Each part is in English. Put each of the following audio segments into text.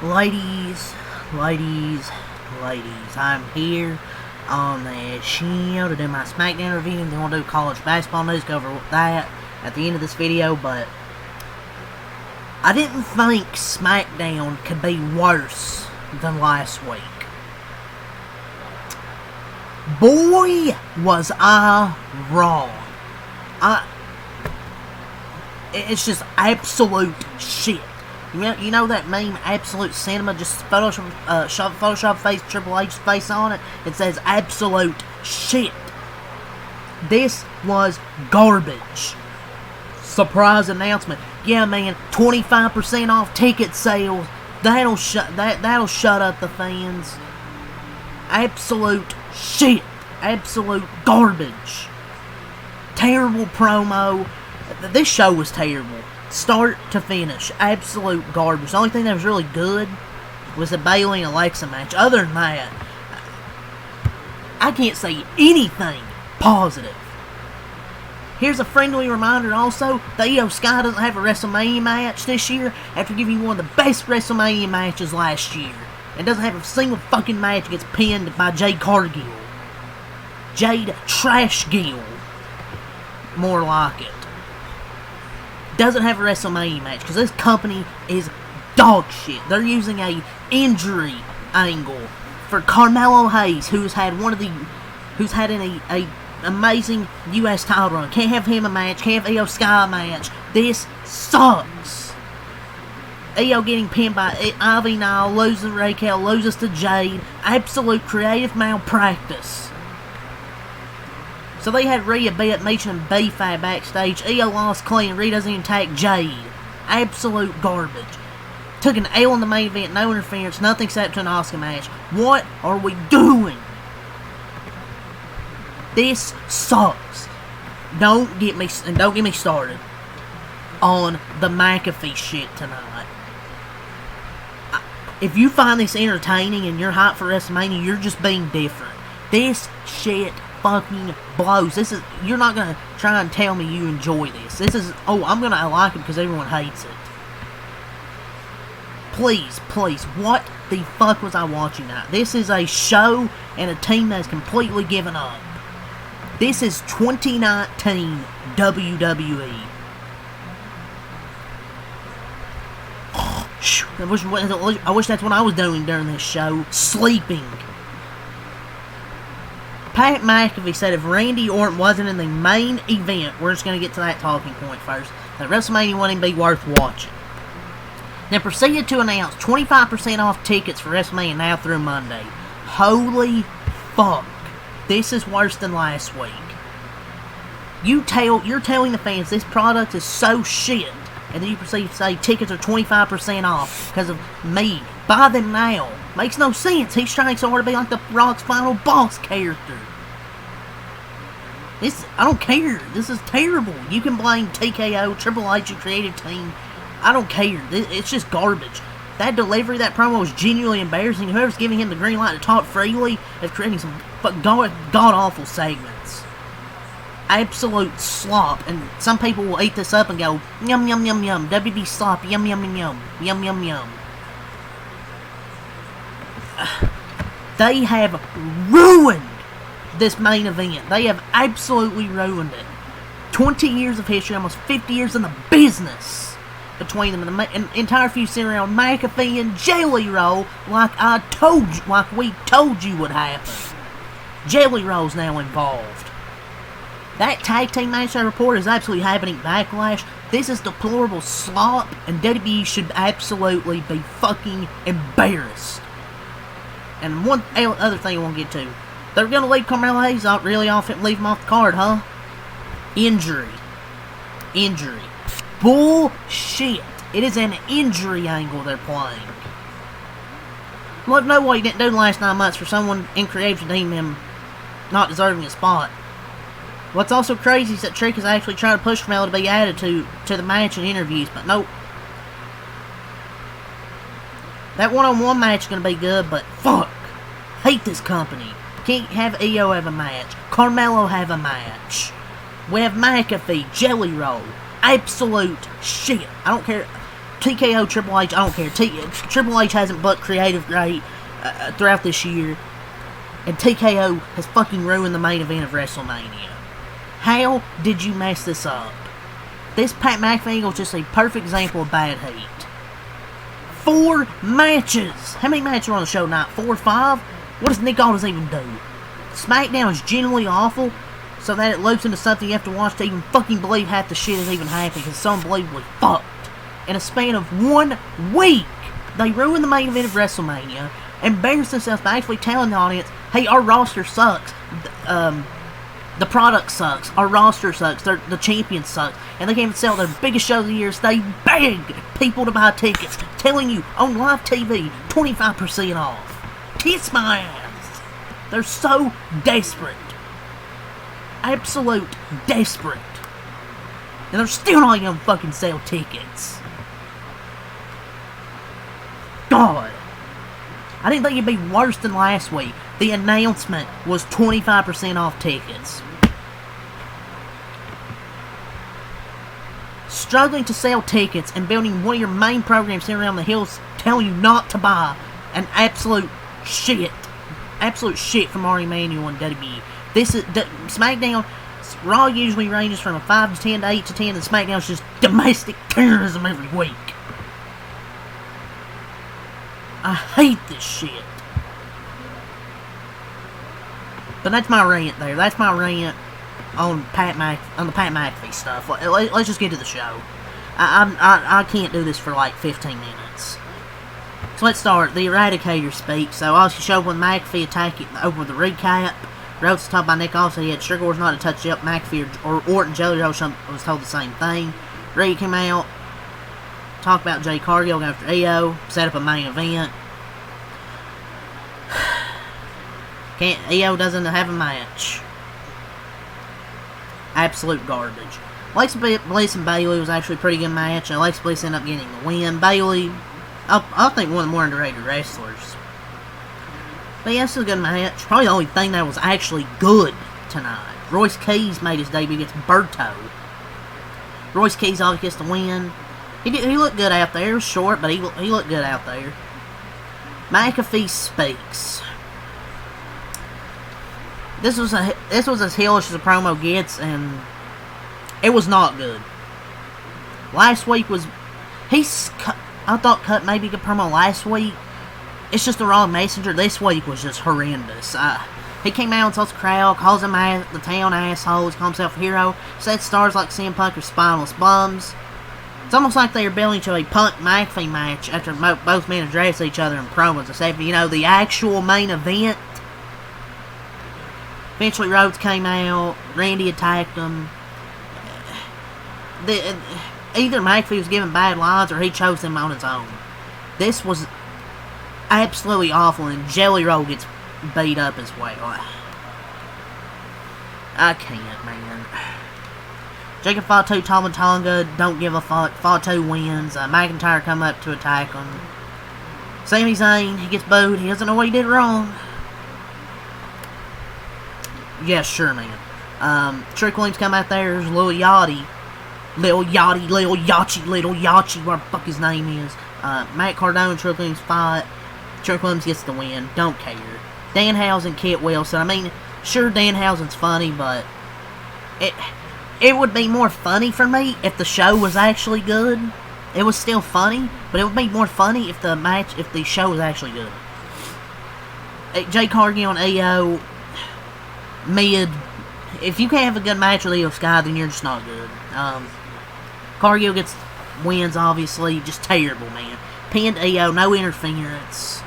Ladies, I'm here on the show to do my Smackdown review. And they want to do college basketball news, go over that at the end of this video, but I didn't think Smackdown could be worse than last week. Boy, was I wrong. It's just absolute shit. You know that meme, Absolute Cinema, just Photoshop face, Triple H's face on it? It says absolute shit. This was garbage. Surprise announcement. Yeah, man, 25% off ticket sales. That'll shut up the fans. Absolute shit. Absolute garbage. Terrible promo. This show was terrible. Start to finish. Absolute garbage. The only thing that was really good was the Bayley and Alexa match. Other than that, I can't say anything positive. Here's a friendly reminder also, the Io Sky doesn't have a WrestleMania match this year after giving you one of the best WrestleMania matches last year. It doesn't have a single fucking match gets pinned by Jade Cargill. Jade Trash Gill. More like it. Doesn't have a WrestleMania match because this company is dog shit. They're using a injury angle for Carmelo Hayes, who's had an amazing U.S. title run. Can't have him a match. Can't have Io Sky a match. This sucks. Io getting pinned by Ivy Nile, loses Raquel, loses to Jade. Absolute creative malpractice. So they had Rhea beat Meech and B-Fab backstage. Io lost clean. Rhea doesn't even attack Jade. Absolute garbage. Took an L in the main event. No interference. Nothing except an Asuka match. What are we doing? This sucks. Don't get me started on the McAfee shit tonight. If you find this entertaining and you're hyped for WrestleMania, you're just being different. This shit fucking blows. You're not gonna try and tell me you enjoy this. I'm gonna like it because everyone hates it. Please, what the fuck was I watching now? This is a show and a team that's completely given up. This is 2019 WWE. I wish that's what I was doing during this show. Sleeping. Pat McAfee said if Randy Orton wasn't in the main event, we're just going to get to that talking point first, that WrestleMania wouldn't be worth watching. Then proceeded to announce 25% off tickets for WrestleMania now through Monday. Holy fuck. This is worse than last week. You're telling the fans this product is so shit, and then you proceed to say tickets are 25% off because of me. Buy them now. Makes no sense. He's trying so hard to be like the Rock's final boss character. I don't care. This is terrible. You can blame TKO, Triple H, your creative team. I don't care. It's just garbage. That delivery, that promo was genuinely embarrassing. Whoever's giving him the green light to talk freely is creating some god-awful segments. Absolute slop. And some people will eat this up and go, yum, yum, yum, yum. WB slop, yum, yum, yum, yum. Yum, yum, yum. They have ruined this main event. They have absolutely ruined it. 20 years of history, almost 50 years in the business between them, and an entire feud centered around McAfee and Jelly Roll, like we told you would happen. Jelly Roll's now involved. That tag team match I report is absolutely happening Backlash. This is deplorable slop, and WWE should absolutely be fucking embarrassed. And one other thing I want to get to. They're going to leave Carmelo Hayes leave him off the card, huh? Injury. Bullshit. It is an injury angle they're playing. Well, no way he didn't do the last 9 months for someone in creative to deem him not deserving a spot. What's also crazy is that Trick is actually trying to push Carmelo to be added to the match and interviews, but nope. That one-on-one match is going to be good, but fuck. Hate this company. Can't have Io have a match. Carmelo have a match. We have McAfee, Jelly Roll. Absolute shit. I don't care. TKO, Triple H, I don't care. Triple H hasn't booked creative great throughout this year. And TKO has fucking ruined the main event of WrestleMania. How did you mess this up? This Pat McAfee angle is just a perfect example of bad heat. 4 matches! How many matches are on the show tonight? 4 or 5? What does Nick Aldis even do? Smackdown is genuinely awful, so that it loops into something you have to watch to even fucking believe half the shit is even happening, because it's so unbelievably fucked. In a span of 1 week, they ruined the main event of WrestleMania, embarrassed themselves by actually telling the audience, hey, our roster sucks. The product sucks. Our roster sucks. The champion sucks. And they can't even sell their biggest show of the year. So they beg people to buy tickets, telling you on live TV, 25% off. Kiss my ass. They're so desperate. Absolute desperate. And they're still not even fucking sell tickets. God. I didn't think it'd be worse than last week. The announcement was 25% off tickets. Struggling to sell tickets and building one of your main programs here around the hills telling you not to buy an absolute shit from Ari Emanuel and WWE. This is SmackDown. Raw usually ranges from a 5 to 10 to 8 to 10, and SmackDown's just domestic terrorism every week. I hate this shit. But that's my rant there. That's my rant on the Pat McAfee stuff. Let's just get to the show. I can't do this for like 15 minutes. So let's start. The Eradicator speaks. So obviously showed when McAfee attacked over with the recap. Rhodes was told by Nick also he had Sugar's not to touch up McAfee or Orton. Jelly Roll was told the same thing. Reed came out, talked about Jay Cargill going after EO, set up a main event. EO doesn't have a match. Absolute garbage. Alexa Bliss and Bayley was actually a pretty good match. Alexa Bliss ended up getting the win. Bayley, I think one of the more underrated wrestlers. But yeah, this is a good match. Probably the only thing that was actually good tonight. Royce Keys made his debut against Berto. Royce Keys obviously gets the win. He looked good out there. It was short, but he looked good out there. McAfee speaks. This was as hellish as a promo gets, and it was not good. Last week was I thought cut maybe a good promo last week. It's just the wrong messenger. This week was just horrendous. He came out and told the crowd, calls him the town assholes, calls himself a hero, said stars like CM Punk are spineless bums. It's almost like they are building to a Punk McAfee match after both men address each other in promos. Except for, the actual main event. Eventually Rhodes came out, Randy attacked him. Either McAfee was giving bad lines or he chose them on his own. This was absolutely awful, and Jelly Roll gets beat up as well. I can't, man. Jacob Fatu, Tama Tonga, don't give a fuck. Fatu wins. McIntyre come up to attack him. Sami Zayn, he gets booed. He doesn't know what he did wrong. Yeah, sure, man. Trick Williams come out there. There's Lil Yachty, whatever the fuck his name is. Matt Cardona and Trick Williams fight. Trick Williams gets the win. Don't care. Danhausen, Kit Wilson. I mean, sure, Danhausen's funny, but it would be more funny for me if the show was actually good. It was still funny, but it would be more funny if the show was actually good. Jay Cargill and EO, mid. If you can't have a good match with EO Sky, then you're just not good. Cargill wins, obviously. Just terrible, man. Pinned EO, no interference.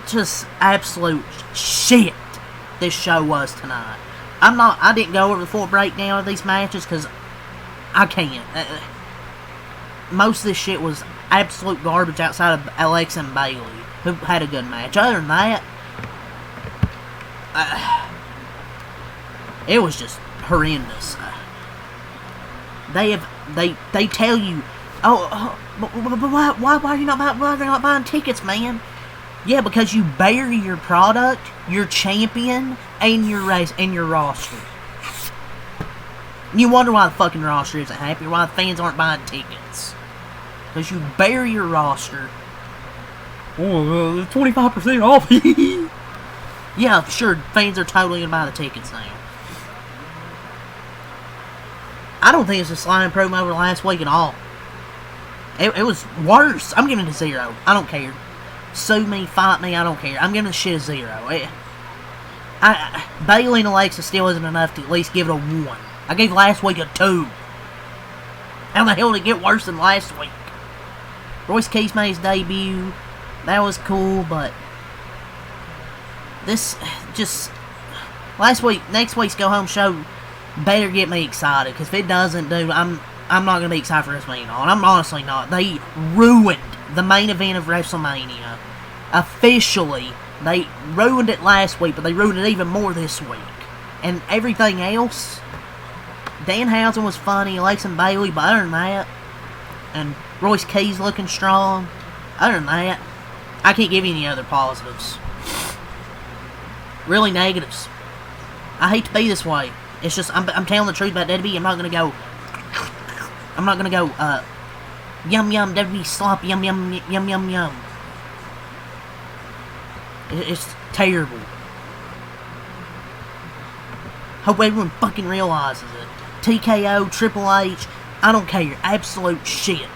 Just absolute shit this show was tonight. I didn't go over the full breakdown of these matches because I can't. Most of this shit was absolute garbage outside of Alexa and Bayley, who had a good match. Other than that, it was just horrendous. They tell you, why are you not buying tickets, man? Yeah, because you bury your product, your champion, and your race, and your roster. You wonder why the fucking roster isn't happy, why the fans aren't buying tickets. Because you bury your roster. Oh, 25% off. Yeah, sure, fans are totally going to buy the tickets now. I don't think it's a slime promo over the last week at all. It was worse. I'm giving it a 0. I don't care. Sue me, fight me, I don't care. I'm giving the shit a 0. Bayley and Alexa still isn't enough to at least give it a 1. I gave last week a 2. How the hell did it get worse than last week? Royce Keys made his debut. That was cool, but this just next week's go home show better get me excited, because if it doesn't, dude, I'm not gonna be excited for WrestleMania at all. I'm honestly not. They ruined the main event of WrestleMania. Officially, they ruined it last week, but they ruined it even more this week. And everything else, Danhausen was funny, Alexa and Bayley, but other than that, and Royce Keys looking strong, other than that, I can't give you any other positives. Really negatives. I hate to be this way. It's just, I'm telling the truth about WWE. I'm not gonna go, yum yum, WWE slop, yum yum, yum yum yum. It's terrible. Hope everyone fucking realizes it. TKO, Triple H, I don't care. Absolute shit.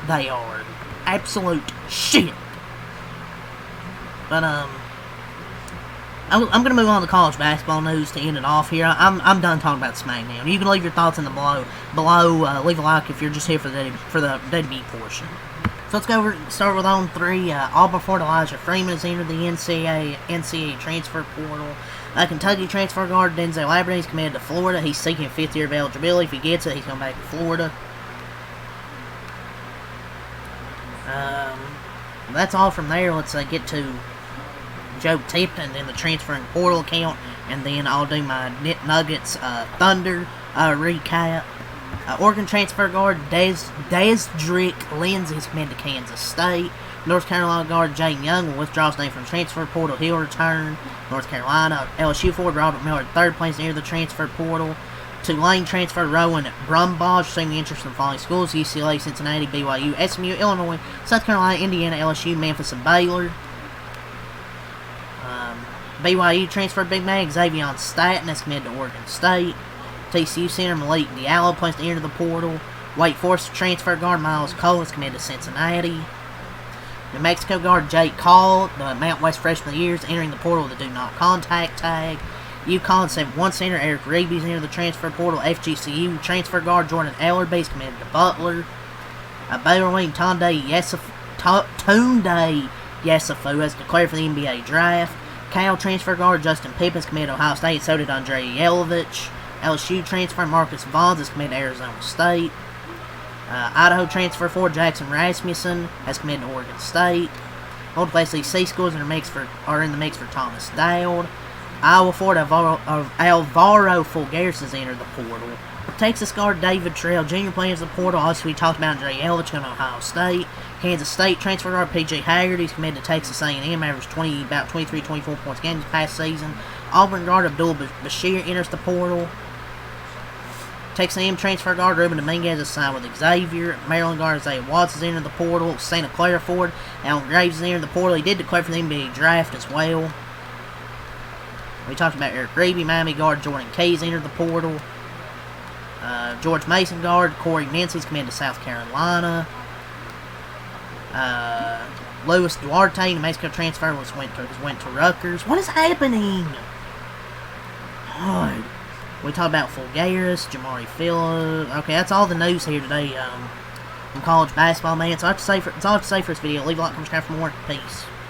They are. Absolute shit. But, I'm going to move on to college basketball news to end it off here. I'm done talking about Smackdown. You can leave your thoughts in the below. Leave a like if you're just here for the WWE portion. So let's start with on 3. Auburn Fort Elijah Freeman has entered the NCAA transfer portal. Kentucky transfer guard Denzel Aberdeen is committed to Florida. He's seeking 5th year of eligibility. If he gets it, he's going back to Florida. That's all from there. Let's get to Joe Tipton, then the transferring portal account, and then I'll do my Nuggets Thunder recap. Oregon transfer guard Desdrick Lindsay is committed to Kansas State. North Carolina guard Jaden Young will withdraw his name from transfer portal. He'll return. North Carolina LSU forward Robert Miller III plans near the transfer portal. Tulane transfer Rowan Brumbaugh showing interest in the following schools: UCLA, Cincinnati, BYU, SMU, Illinois, South Carolina, Indiana, LSU, Memphis, and Baylor. BYU transfer big man Xavier Staten is committed to Oregon State. TCU center Malik Diallo plans to enter the portal. Wake Forest transfer guard Miles Cole is committed to Cincinnati. New Mexico guard Jake Call, the Mount West freshman of the year, is entering the portal with the do not contact tag. UConn 7-1 center Eric Reeby is entering the transfer portal. FGCU transfer guard Jordan Ellerby is committed to Butler. Baylor wing Tunde Yesufu has declared for the NBA draft. Cal transfer guard Justin Pippen is committed to Ohio State, so did Andrei Yelovich. LSU transfer Marcus Vaughns is committed to Arizona State. Idaho transfer forward Jackson Rasmussen has committed to Oregon State. Multiple SEC schools are in the mix for Thomas Dowd. Iowa forward Alvaro Fulgaris has entered the portal. Texas guard David Terrell Jr. plans the portal. Also, we talked about Andrei Yelovich going to Ohio State. Kansas State transfer guard P.J. Haggard, he's committed to Texas A&M, averaged about 23-24 points a game this past season. Auburn guard Abdul Bashir enters the portal. Texas A&M transfer guard Ruben Dominguez is signed with Xavier. Maryland guard Isaiah Watts has entered the portal. Santa Clara forward Alan Graves has entered the portal. He did declare for the NBA draft as well. We talked about Eric Reeby. Miami guard Jordan Keyes entered the portal. George Mason guard Corey Mincy's committed to South Carolina. Luis Duarte, New Mexico transfer, went to Rutgers. What is happening? God. We talked about Fulgaris, Jamari Phillip. Okay, that's all the news here today from college basketball, man. So that's all I have to say for this video. Leave a like, comment, subscribe for more. Peace.